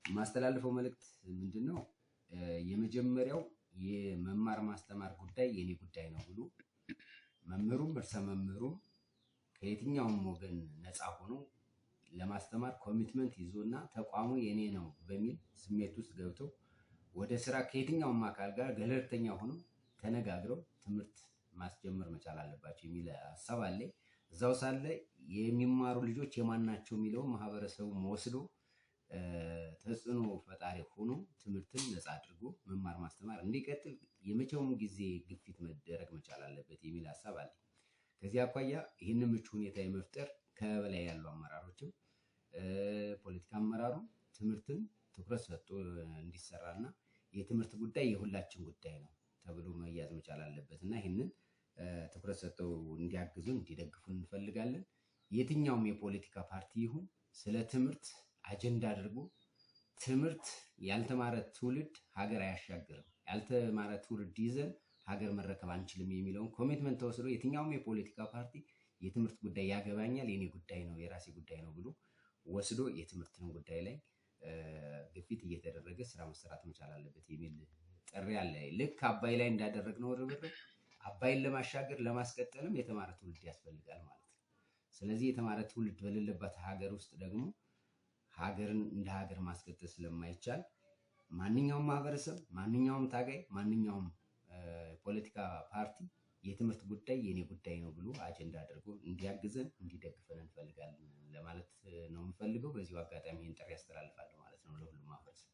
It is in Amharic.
ማስተላለፈው መልእክት ምንድነው? የመጀመሪያው የመማር ማስተማር ጉዳይ የኔ ጉዳይ ነው ብሎ መምህሩም እርሰ መምህሩም ከየትኛውም ወገን ነፃ ሆኖ ለማስተማር ኮሚትመንት ይዞና ተቋሙ የኔ ነው በሚል ስሜት ውስጥ ገብተው ወደ ስራ ከየትኛውም አካል ጋር ገለልተኛ ሆኖ ተነጋግረው ትምህርት ማስጀመር መቻል አለባቸው የሚል ሐሳብ አለኝ። እዛው ሳለ የሚማሩ ልጆች የማን ናቸው የሚለው ማህበረሰቡ ወስዶ ተጽዕኖ ፈጣሪ ሆኖ ትምህርትን ነፃ አድርጎ መማር ማስተማር እንዲቀጥል የመቼውም ጊዜ ግፊት መደረግ መቻል አለበት የሚል ሐሳብ አለኝ። ከዚህ አኳያ ይህንን ምቹ ሁኔታ የመፍጠር ከበላይ ያሉ አመራሮችም ፖለቲካ አመራሩ ትምህርትን ትኩረት ሰጥቶ እንዲሰራና የትምህርት ጉዳይ የሁላችን ጉዳይ ነው ተብሎ መያዝ መቻል አለበት እና ይህንን ትኩረት ሰጥተው እንዲያግዙን እንዲደግፉን እንፈልጋለን። የትኛውም የፖለቲካ ፓርቲ ይሁን ስለ ትምህርት አጀንዳ አድርጎ ትምህርት ያልተማረ ትውልድ ሀገር አያሻግርም፣ ያልተማረ ትውልድ ይዘን ሀገር መረከብ አንችልም የሚለውን ኮሚትመንት ተወስዶ የትኛውም የፖለቲካ ፓርቲ የትምህርት ጉዳይ ያገባኛል፣ የኔ ጉዳይ ነው፣ የራሴ ጉዳይ ነው ብሎ ወስዶ የትምህርትን ጉዳይ ላይ ግፊት እየተደረገ ስራ መሰራት መቻል አለበት የሚል ጥሪ አለ። ልክ አባይ ላይ እንዳደረግነው ርብርብ አባይን ለማሻገር ለማስቀጠልም የተማረ ትውልድ ያስፈልጋል ማለት ነው። ስለዚህ የተማረ ትውልድ በሌለበት ሀገር ውስጥ ደግሞ ሀገርን እንደ ሀገር ማስቀጠል ስለማይቻል ማንኛውም ማህበረሰብ፣ ማንኛውም ታጋይ፣ ማንኛውም ፖለቲካ ፓርቲ የትምህርት ጉዳይ የኔ ጉዳይ ነው ብሎ አጀንዳ አድርጎ እንዲያግዘን እንዲደግፈን እንፈልጋለን ለማለት ነው የምፈልገው። በዚሁ አጋጣሚ ይህን ጥሪ ያስተላልፋለሁ ማለት ነው ለሁሉም ማህበረሰብ።